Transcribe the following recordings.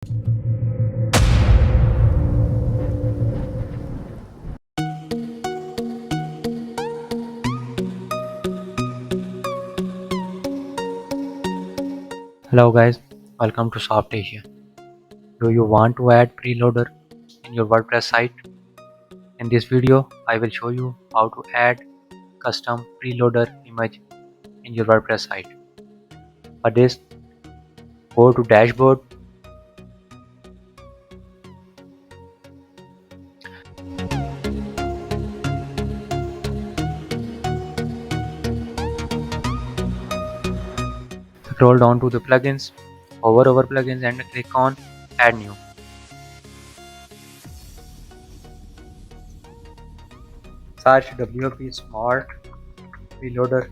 Hello guys, welcome to Soft Asia. Do you want to add preloader in your WordPress site? In this video, I will show you how to add custom preloader image in your WordPress site. For this, go to dashboard, scroll down to the plugins, hover over plugins and click on add new. Search WP Smart Preloader.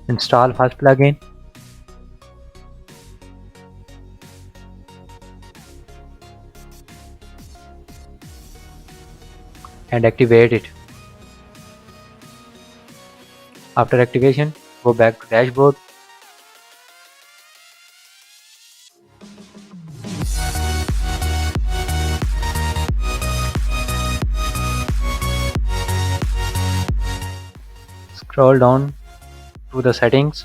Install first plugin and activate it. After activation, go back to dashboard. Scroll down to the settings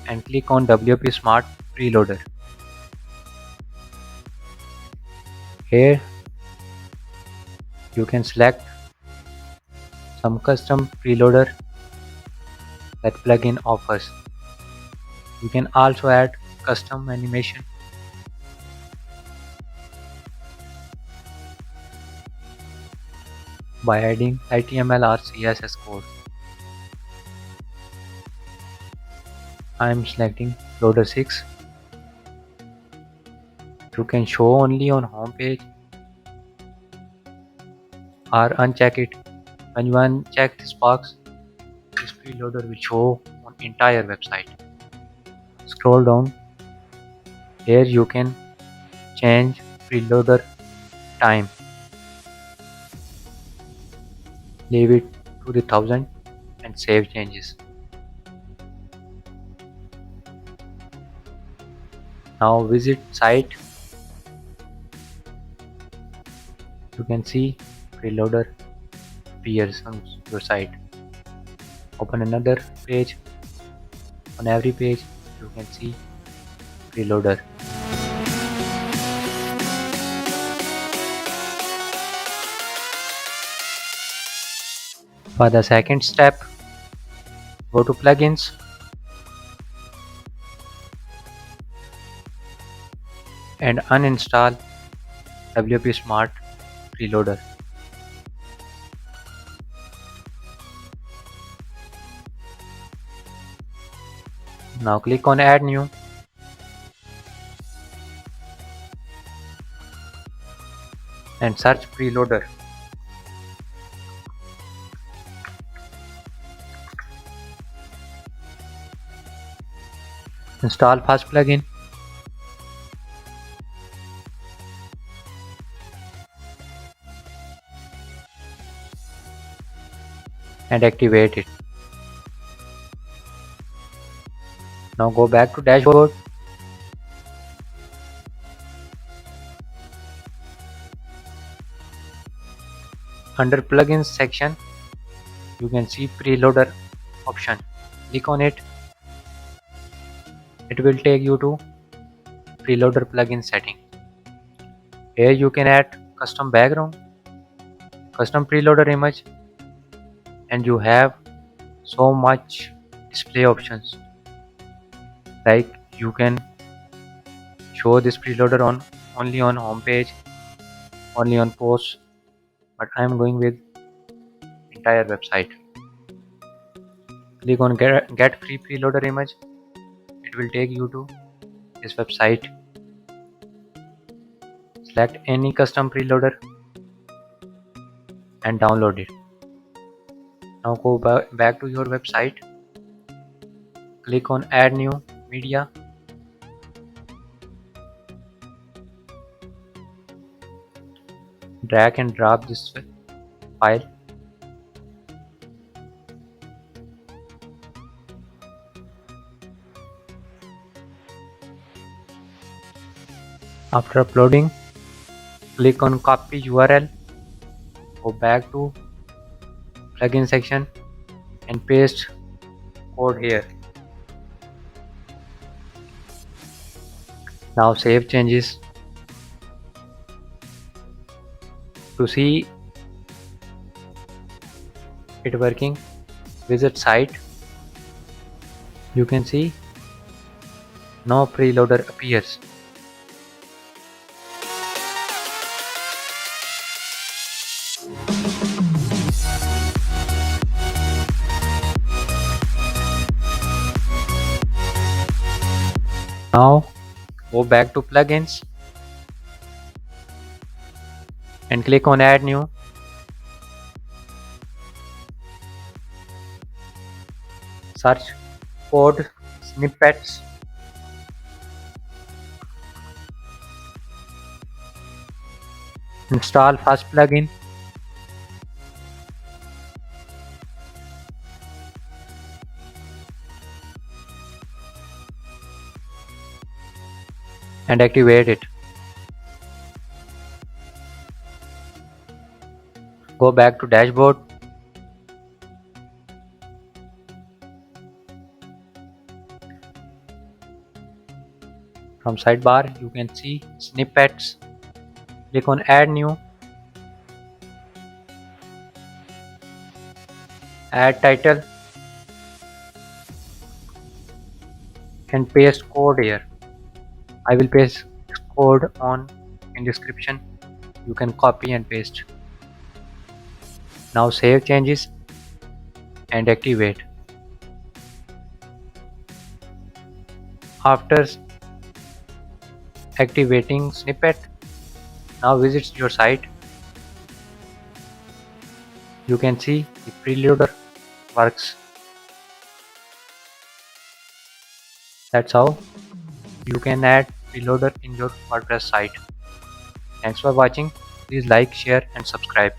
and click on WP Smart Preloader. Here you can select some custom preloader that plugin offers. You can also add custom animation by adding HTML or CSS code. I am selecting Loader 6. You can show only on home page or uncheck it. When you uncheck this box, this preloader will show on entire website. Scroll down. Here you can change preloader time. Leave it to the 1000 and save changes. Now visit site. You can see preloader appears on your site. Open another page. On every page you can see preloader. For the second step, go to plugins and uninstall WP Smart Preloader. Now click on add new. And search preloader. Install first plugin and activate it. Now go back to dashboard. Under plugins section, you can see preloader option. Click on it. It will take you to preloader plugin setting. Here you can add custom background, custom preloader image, and you have so much display options. Like you can show this preloader on only on home page, only on posts, but I am going with entire website. Click on get free preloader image. It will take you to this website. Select any custom preloader and download it. Now go back to your website. Click on add new media. Drag and drop this file. After uploading, click on copy URL, go back to plugin section and paste code here. Now save changes. To see it working, visit site. You can see no preloader appears. Now go back to plugins and click on add new. Search code snippets. Install first plugin. And activate it. Go back to dashboard. From sidebar you can see snippets. Click on add new. Add title and paste code here. I will paste code on in description. You can copy and paste. Now save changes and activate. After activating snippet, now visit your site. You can see the preloader works. That's how you can add preloader in your WordPress site. Thanks for watching. Please like, share and subscribe.